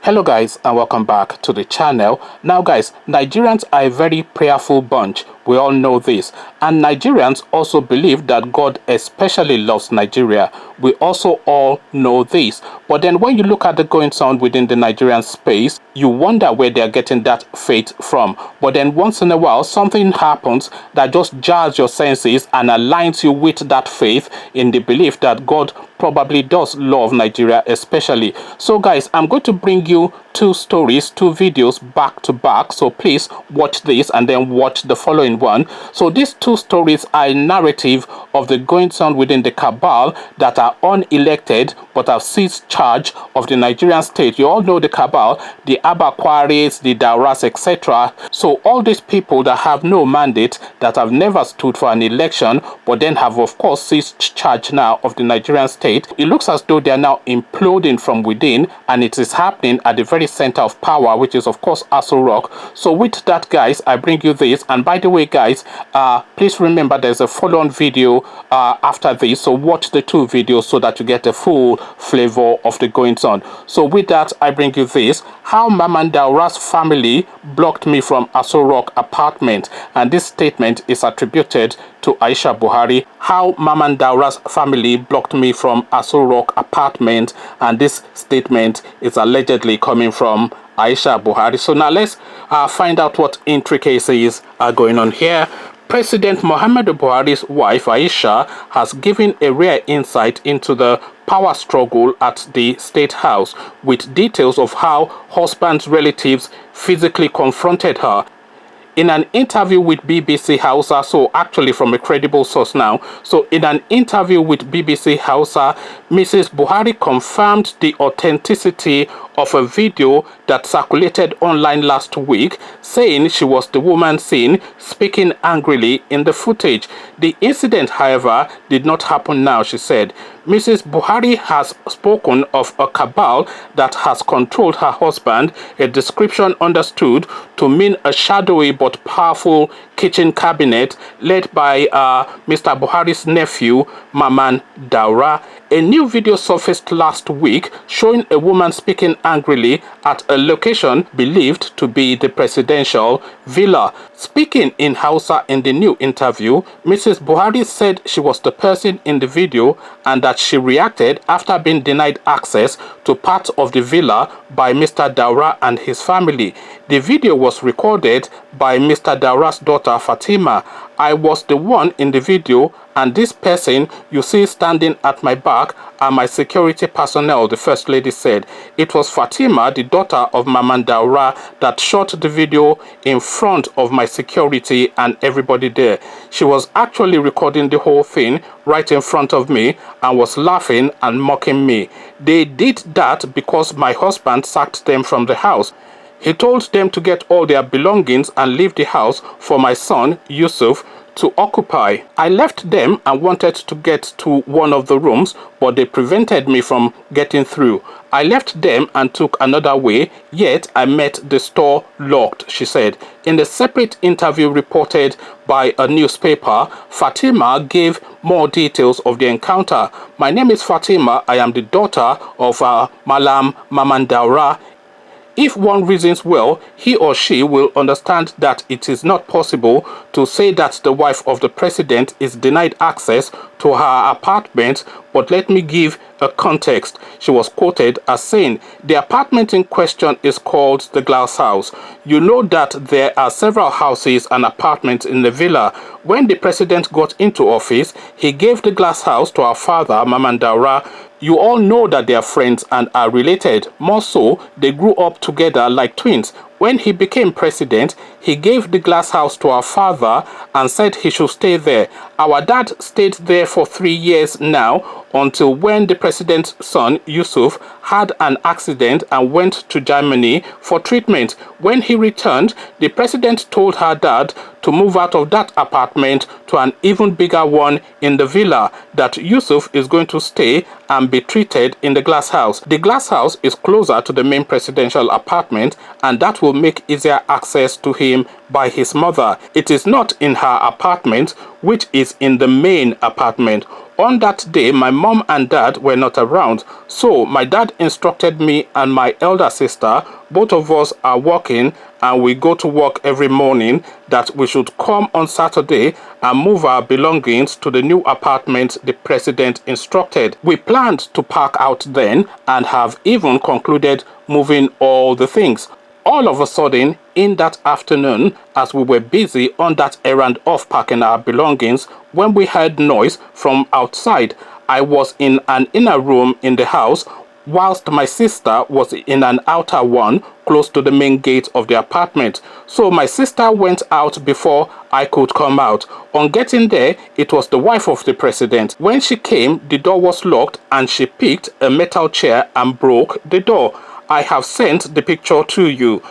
Hello guys, and welcome back to the channel. Now guys, Nigerians are a very prayerful bunch. We all know this, and Nigerians also believe that God especially loves Nigeria. We also all know this, but then when you look at the goings on within the Nigerian space, you wonder where they're getting that faith from. But then once in a while, something happens that just jars your senses and aligns you with that faith in the belief that God probably does love Nigeria especially. So guys, I'm going to bring you two videos back to back, so please watch this and then watch the following one. So these two stories are a narrative of the goings on within the cabal that are unelected but have seized charge of the Nigerian state. You all know the cabal, the Abakwaris, the Dauras, etc. So all these people that have no mandate, that have never stood for an election, but then have of course seized charge now of the Nigerian state. It looks as though they are now imploding from within, and it is happening at the very center of power, which is of course Aso Rock. So with that guys, I bring you this. And by the way guys, please remember there's a follow-on video after this, so watch the two videos so that you get the full flavor of the goings on. So with that, I bring you this: how Mamman Daura's family blocked me from Aso Rock apartment. And this statement is attributed to Aisha Buhari. How Mamman Daura's family blocked me from Aso Rock apartment, and this statement is allegedly coming from Aisha Buhari. So now let's find out what intricacies are going on here. President Muhammadu Buhari's wife Aisha has given a rare insight into the power struggle at the State House, with details of how husband's relatives physically confronted her. In an interview with BBC Hausa, so actually from a credible source now, so in an interview with BBC Hausa, Mrs. Buhari confirmed the authenticity of a video that circulated online last week, saying she was the woman seen speaking angrily in the footage. The incident, however, did not happen now, she said. Mrs. Buhari has spoken of a cabal that has controlled her husband, a description understood to mean a shadowy but powerful kitchen cabinet led by Mr. Buhari's nephew, Mamman Daura. A new video surfaced last week showing a woman speaking angrily at a location believed to be the presidential villa. Speaking in Hausa in the new interview, Mrs. Buhari said she was the person in the video and that she reacted after being denied access to part of the villa by Mr. Daura and his family. The video was recorded by Mr. Daura's daughter Fatima. I was the one in the video, and this person you see standing at my back are my security personnel, the First Lady said. It was Fatima, the daughter of Mamman Daura, that shot the video in front of my security and everybody there. She was actually recording the whole thing right in front of me and was laughing and mocking me. They did that because my husband sacked them from the house. He told them to get all their belongings and leave the house for my son, Yusuf, to occupy. I left them and wanted to get to one of the rooms, but they prevented me from getting through. I left them and took another way, yet I met the store locked, she said. In a separate interview reported by a newspaper, Fatima gave more details of the encounter. My name is Fatima. I am the daughter of Mamman Daura. If one reasons well, he or she will understand that it is not possible to say that the wife of the president is denied access to her apartment, but let me give a context. She was quoted as saying, the apartment in question is called the Glass House. You know that there are several houses and apartments in the villa. When the president got into office, he gave the Glass House to our father, Mamman Daura. You all know that they are friends and are related. More so, they grew up together like twins. When he became president, he gave the Glass House to our father and said he should stay there. Our dad stayed there for 3 years now, until when the president's son, Yusuf, had an accident and went to Germany for treatment. When he returned, the president told her dad to move out of that apartment to an even bigger one in the villa, that Yusuf is going to stay and be treated in the Glass House. The Glass House is closer to the main presidential apartment, and that will make easier access to him by his mother. It is not in her apartment, which is in the main apartment. On that day, my mom and dad were not around, so my dad instructed me and my elder sister, both of us are working and we go to work every morning, that we should come on Saturday and move our belongings to the new apartment the president instructed. We planned to park out then and have even concluded moving all the things. All of a sudden, in that afternoon, as we were busy on that errand of packing our belongings, when we heard noise from outside, I was in an inner room in the house, whilst my sister was in an outer one close to the main gate of the apartment. So my sister went out before I could come out. On getting there, it was the wife of the president. When she came, the door was locked and she picked a metal chair and broke the door. I have sent the picture to you.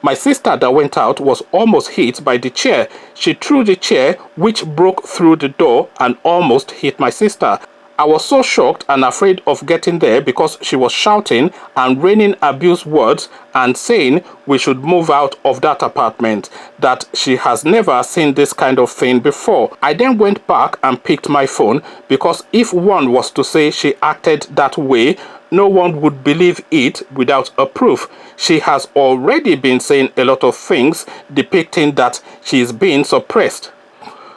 My sister that went out was almost hit by the chair. She threw the chair, which broke through the door and almost hit my sister. I was so shocked and afraid of getting there because she was shouting and raining abuse words and saying we should move out of that apartment, that she has never seen this kind of thing before. I then went back and picked my phone, because if one was to say she acted that way, no one would believe it without a proof. She has already been saying a lot of things depicting that she is being suppressed.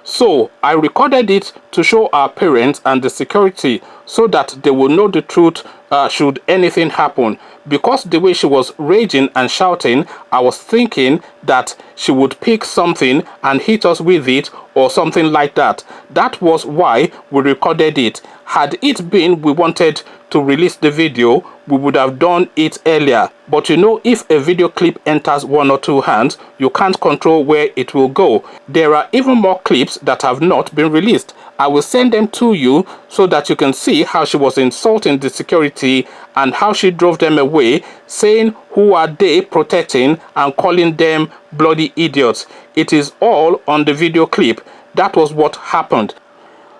So I recorded it to show our parents and the security so that they will know the truth should anything happen. Because the way she was raging and shouting, I was thinking that she would pick something and hit us with it or something like that. That was why we recorded it. Had it been we wanted to release the video, we would have done it earlier. But you know, if a video clip enters one or two hands, you can't control where it will go. There are even more clips that have not been released. I will send them to you so that you can see how she was insulting the security and how she drove them away, saying who are they protecting and calling them bloody idiots. It is all on the video clip. That was what happened.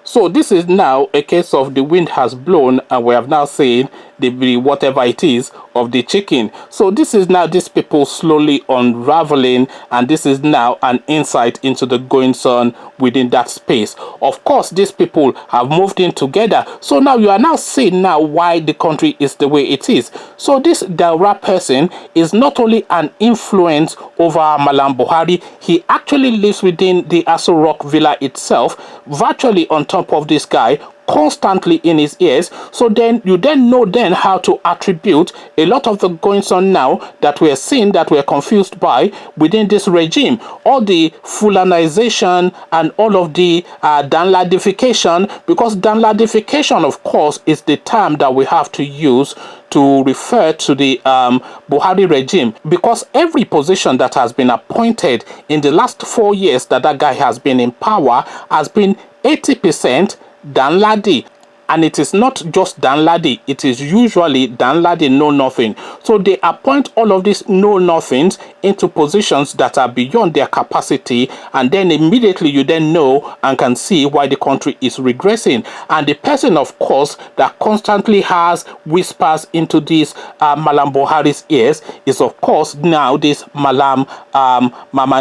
So this is now a case of the wind has blown and we have now seen the whatever it is of the chicken. So this is now these people slowly unraveling, and this is now an insight into the goings on within that space. Of course, these people have moved in together. So now you are now seeing now why the country is the way it is. So this Daura person is not only an influence over Mamman Buhari, he actually lives within the Aso Rock villa itself, virtually on top of this guy, constantly in his ears. So then you then know then how to attribute a lot of the goings on now that we are seeing, that we are confused by within this regime. All the Fulanization and all of the Danladification, because Danladification, of course, is the term that we have to use to refer to the Buhari regime, because every position that has been appointed in the last 4 years that that guy has been in power has been 80% Danladi. And it is not just Danladi, it is usually Danladi know nothing. So they appoint all of these know nothings into positions that are beyond their capacity, and then immediately you then know and can see why the country is regressing. And the person, of course, that constantly has whispers into this Mamman Buhari's ears is, of course, now this Mamman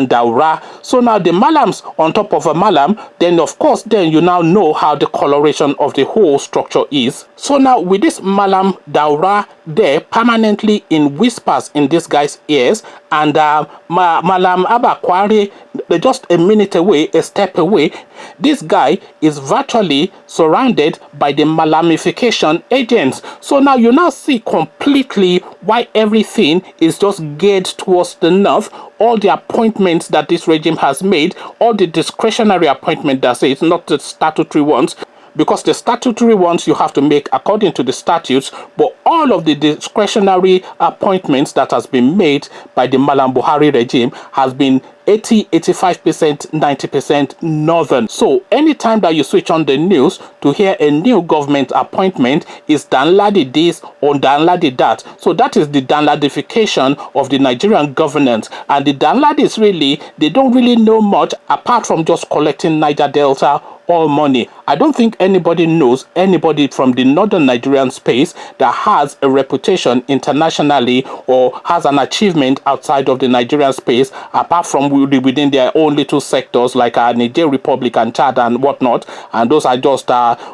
Daura. So now the Malams on top of a Malam, then of course, then you now know how the coloration of the whole structure is. So now with this Mamman Daura there permanently in whispers in this guy's ears, and Malam Abakwari just a minute away, a step away, this guy is virtually surrounded by the Malamification agents. So now you now see completely why everything is just geared towards the north. All the appointments that this regime has made, all the discretionary appointment that's it, not the statutory ones, because the statutory ones you have to make according to the statutes, but all of the discretionary appointments that has been made by the Mamman Buhari regime has been 80, 85%, 90% northern. So anytime that you switch on the news to hear a new government appointment, is Danladi this or Danladi that. So that is the Danladification of the Nigerian governance. And the Danladis really, they don't really know much apart from just collecting Niger Delta all money. I don't think anybody knows anybody from the northern Nigerian space that has a reputation internationally or has an achievement outside of the Nigerian space apart from within their own little sectors, like Niger Republic and Chad and whatnot, and those are just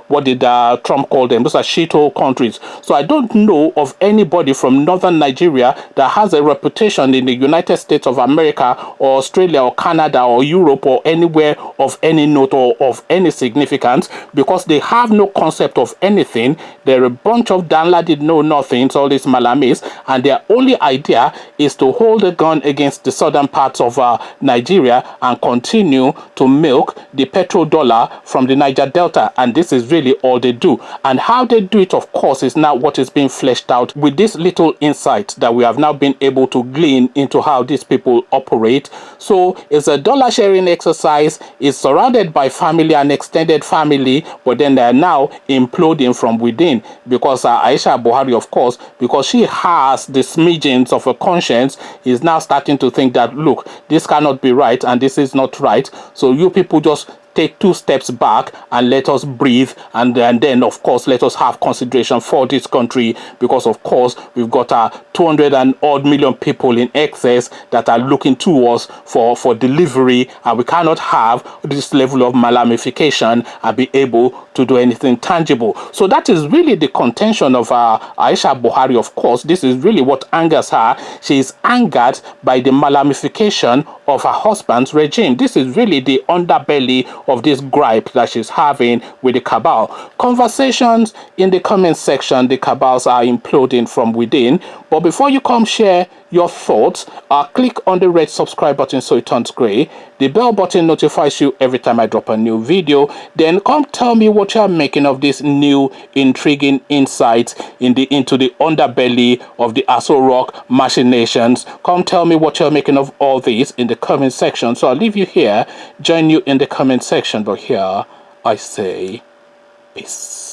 what did Trump call them? Those are shithole countries. So I don't know of anybody from northern Nigeria that has a reputation in the United States of America or Australia or Canada or Europe or anywhere of any note or of any significance, because they have no concept of anything. They're a bunch of did know nothing, all these Malamis, and their only idea is to hold a gun against the southern parts of Nigeria and continue to milk the petrodollar from the Niger Delta. And this is really all they do. And how they do it, of course, is now what is being fleshed out with this little insight that we have now been able to glean into how these people operate. So it's a dollar sharing exercise. It's surrounded by family and extended family, but then they're now imploding from within, because Aisha Buhari, of course, because she has the smidgens of a conscience, is now starting to think that, look, this cannot be right and this is not right. So you people just take 2 steps back and let us breathe, and then of course let us have consideration for this country, because of course we've got 200 and odd million people in excess that are looking to us for delivery, and we cannot have this level of malamification and be able to do anything tangible. So that is really the contention of Aisha Buhari. Of course, this is really what angers her. She is angered by the malamification of her husband's regime. This is really the underbelly of this gripe that she's having with the cabal. Conversations in the comment section. The cabals are imploding from within. But before you come share your thoughts, click on the red subscribe button so it turns gray. The bell button notifies you every time I drop a new video. Then come tell me what you're making of this new intriguing insights into the underbelly of the Aso Rock machinations. Come tell me what you're making of all these in the comment section. So I'll leave you here, join you in the comment section, but here I say peace.